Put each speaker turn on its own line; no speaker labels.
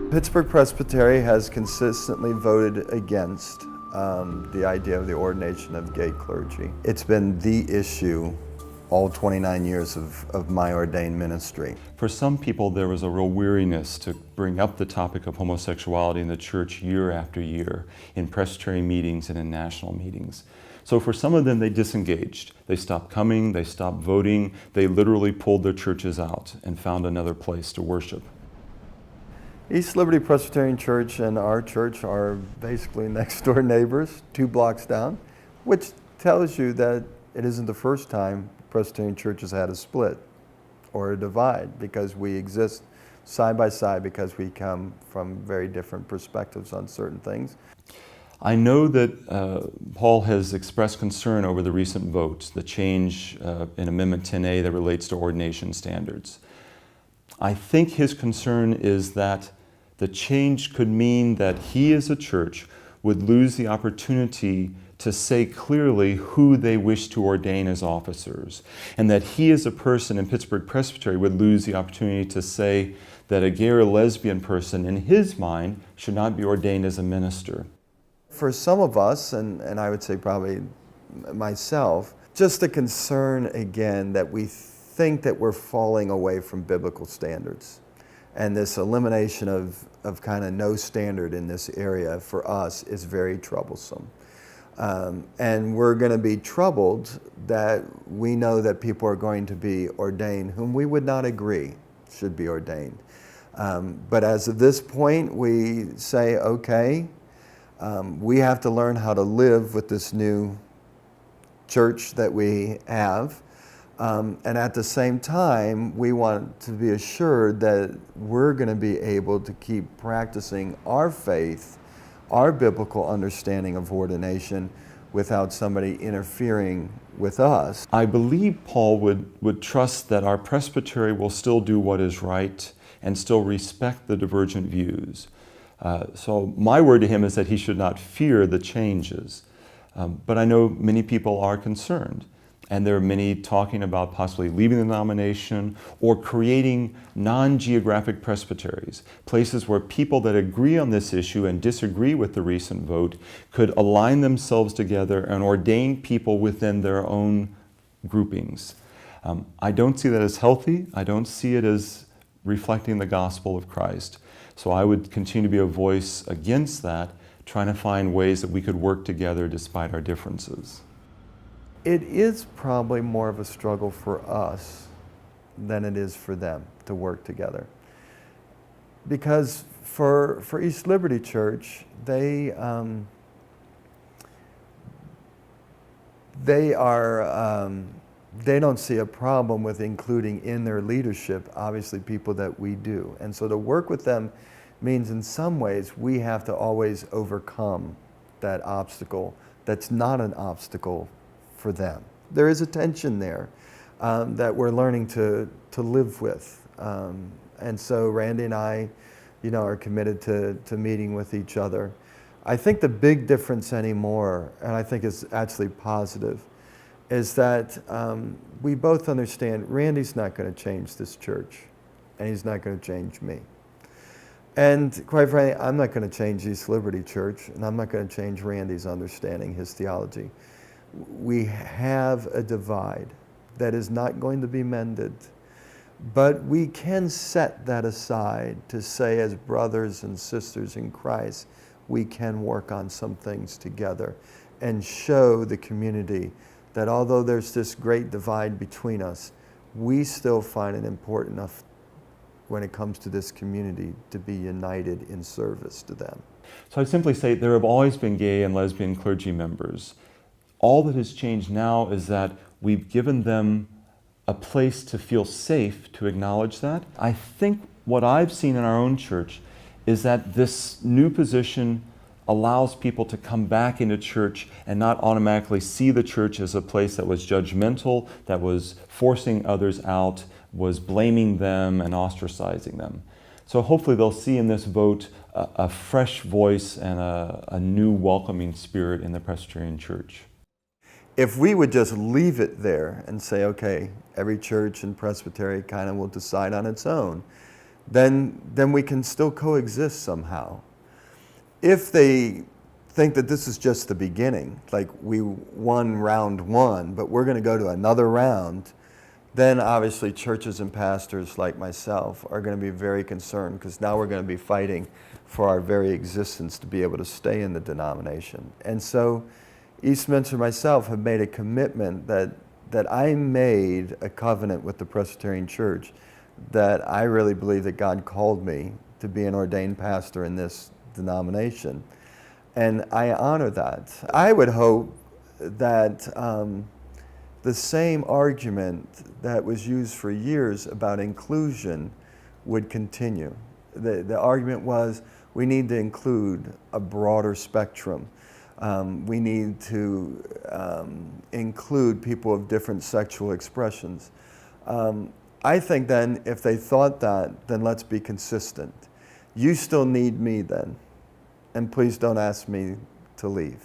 Pittsburgh Presbytery has consistently voted against the idea of the ordination of gay clergy. It's been the issue all 29 years of my ordained ministry.
For some people, there was a real weariness to bring up the topic of homosexuality in the church year after year, in Presbyterian meetings and in national meetings. So for some of them, they disengaged. They stopped coming, they stopped voting, they literally pulled their churches out and found another place to worship.
East Liberty Presbyterian Church and our church are basically next door neighbors, 2 blocks down, which tells you that it isn't the first time Presbyterian churches had a split or a divide, because we exist side by side because we come from very different perspectives on certain things.
I know that Paul has expressed concern over the recent vote, the change in Amendment 10A that relates to ordination standards. I think his concern is that the change could mean that he as a church would lose the opportunity to say clearly who they wish to ordain as officers, and that he as a person in Pittsburgh Presbytery would lose the opportunity to say that a gay or lesbian person in his mind should not be ordained as a minister.
For some of us, and I would say probably myself, just a concern again that we think that we're falling away from biblical standards. And this elimination of kind of no standard in this area for us is very troublesome. And we're going to be troubled that we know that people are going to be ordained whom we would not agree should be ordained. But as of this point, we say, okay, we have to learn how to live with this new church that we have. And at the same time, we want to be assured that we're going to be able to keep practicing our faith, our biblical understanding of ordination, without somebody interfering with us.
I believe Paul would trust that our presbytery will still do what is right and still respect the divergent views. So my word to him is that he should not fear the changes. But I know many people are concerned. And there are many talking about possibly leaving the denomination or creating non-geographic presbyteries, places where people that agree on this issue and disagree with the recent vote could align themselves together and ordain people within their own groupings. I don't see that as healthy. I don't see it as reflecting the gospel of Christ. So I would continue to be a voice against that, trying to find ways that we could work together despite our differences.
It is probably more of a struggle for us than it is for them to work together. Because for East Liberty Church, they don't see a problem with including in their leadership, obviously, people that we do. And so to work with them means in some ways we have to always overcome that obstacle that's not an obstacle for them. There is a tension there that we're learning to live with. And so Randy and I, are committed to meeting with each other. I think the big difference anymore, and I think it's actually positive, is that we both understand Randy's not going to change this church, and he's not going to change me. And quite frankly, I'm not going to change East Liberty Church, and I'm not going to change Randy's understanding, his theology. We have a divide that is not going to be mended, but we can set that aside to say, as brothers and sisters in Christ, we can work on some things together and show the community that although there's this great divide between us, we still find it important enough when it comes to this community to be united in service to them.
So I'd simply say there have always been gay and lesbian clergy members. All that has changed now is that we've given them a place to feel safe to acknowledge that. I think what I've seen in our own church is that this new position allows people to come back into church and not automatically see the church as a place that was judgmental, that was forcing others out, was blaming them and ostracizing them. So hopefully they'll see in this vote a fresh voice and a new welcoming spirit in the Presbyterian Church.
if we would just leave it there and say, okay, every church and presbytery kind of will decide on its own, then we can still coexist somehow. If they think that this is just the beginning, like we won round one, but we're going to go to another round, then obviously churches and pastors like myself are going to be very concerned, because now we're going to be fighting for our very existence to be able to stay in the denomination. And so Eastminster myself have made a commitment that I made a covenant with the Presbyterian Church that I really believe that God called me to be an ordained pastor in this denomination. And I honor that. I would hope that the same argument that was used for years about inclusion would continue. The argument was, we need to include a broader spectrum. We need to include people of different sexual expressions. I think then, if they thought that, then let's be consistent. You still need me then, and please don't ask me to leave.